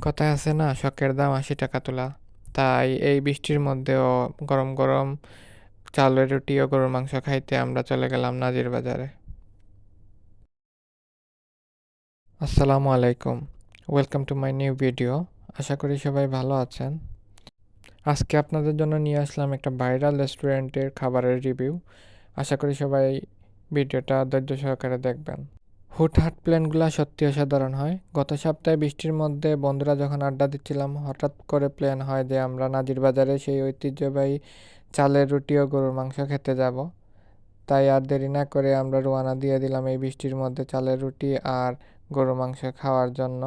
কথায় আছে না, শখের দাম ৮০ টাকা তোলা। তাই এই বৃষ্টির মধ্যেও গরম গরম চালের রুটি ও গরুর মাংস খাইতে আমরা চলে গেলাম নাজির বাজারে। আসসালামু আলাইকুম, welcome to my new video. আশা করি সবাই ভালো আছেন। আজকে আপনাদের জন্য নিয়ে আসলাম একটা ভাইরাল রেস্টুরেন্টের খাবারের রিভিউ। আশা করি সবাই ভিডিওটা ধৈর্য সহকারে দেখবেন। হুটহাট প্ল্যানগুলো সত্যি অসাধারণ হয়। গত সপ্তাহে বৃষ্টির মধ্যে বন্ধুরা যখন আড্ডা দিচ্ছিলাম, হঠাৎ করে প্ল্যান হয় যে আমরা নাজির বাজারে সেই ঐতিহ্যবাহী চালের রুটি ও গরুর মাংস খেতে যাব। তাই আর দেরি না করে আমরা রওনা দিয়ে দিলাম এই বৃষ্টির মধ্যে চালের রুটি আর গরুর মাংস খাওয়ার জন্য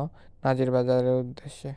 নাজির বাজারের উদ্দেশ্যে।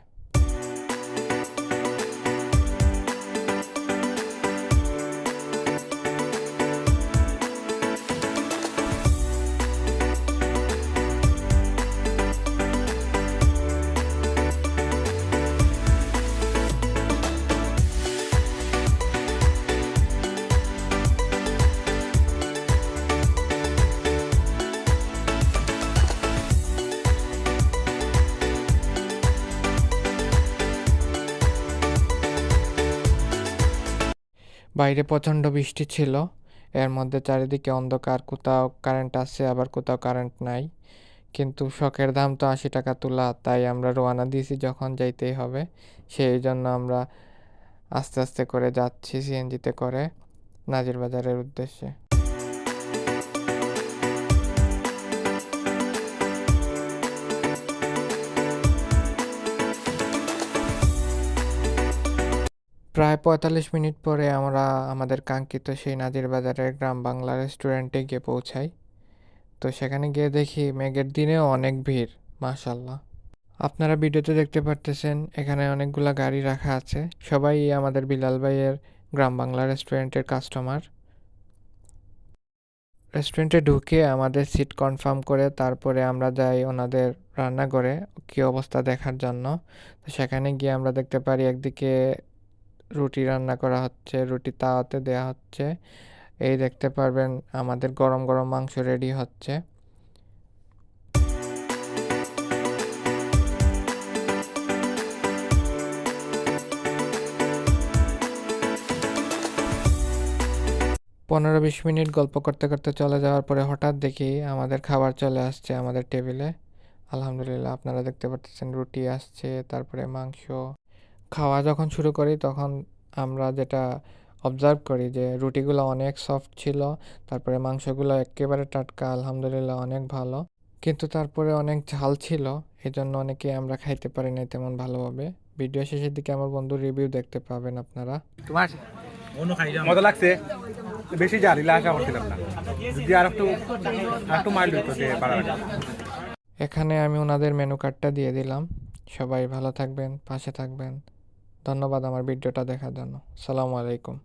বাইরে প্রচণ্ড বৃষ্টি ছিল, এর মধ্যে চারিদিকে অন্ধকার, কোথাও কারেন্ট আছে আবার কোথাও কারেন্ট নাই। কিন্তু শখের দাম তো ৮০ টাকা তোলা, তাই আমরা রওনা দিয়েছি যখন যাইতেই হবে, সেই জন্য আমরা আস্তে আস্তে করে যাচ্ছি সিএনজিতে করে নাজির বাজারের উদ্দেশ্যে। প্রায় ৪৫ মিনিট পরে আমরা আমাদের কাঙ্ক্ষিত সেই নাজির বাজারের গ্রাম বাংলা রেস্টুরেন্টে গিয়ে পৌঁছাই। তো সেখানে গিয়ে দেখি মেঘের দিনেও অনেক ভিড়, মাশাল্লাহ। আপনারা ভিডিওতে দেখতে পারতেছেন এখানে অনেকগুলা গাড়ি রাখা আছে, সবাই আমাদের বিলাল ভাইয়ের গ্রাম বাংলা রেস্টুরেন্টের কাস্টমার। রেস্টুরেন্টে ঢুকে আমাদের সিট কনফার্ম করে তারপরে আমরা যাই ওনাদের রান্নাঘরে কী অবস্থা দেখার জন্য। তো সেখানে গিয়ে আমরা দেখতে পারি একদিকে রুটি রান্না করা হচ্ছে, রুটি তাওয়াতে দেয়া হচ্ছে। এই দেখতে পারবেন আমাদের গরম গরম মাংস রেডি হচ্ছে। পনেরো ২০ মিনিট গল্প করতে করতে চলে যাওয়ার পরে হঠাৎ দেখি আমাদের খাবার চলে আসছে আমাদের টেবিলে। আলহামদুলিল্লাহ, আপনারা দেখতে পাচ্ছেন রুটি আসছে, তারপরে মাংস। খাওয়া যখন শুরু করি তখন আমরা যেটা অবজার্ভ করি যে রুটিগুলো অনেক সফট ছিল, তারপরে মাংসগুলো একেবারে টাটকা, আলহামদুলিল্লাহ অনেক ভালো। কিন্তু তারপরে অনেক ঝাল ছিল, এজন্য অনেকে আমরা খাইতে পারি নাই তেমন ভালোভাবে। ভিডিও শেষের দিকে আমার বন্ধুর রিভিউ দেখতে পাবেন আপনারা। তোমার মজা লাগছে, বেশি জারিলা আশা করছিলাম না, যদি আর একটু মাইল্ড হতো যে ভালো লাগে। এখানে আমি ওনাদের মেনু কার্ডটা দিয়ে দিলাম। সবাই ভালো থাকবেন, পাশে থাকবেন। ধন্যবাদ আমার ভিডিওটা দেখার জন্য। সালামু আলাইকুম।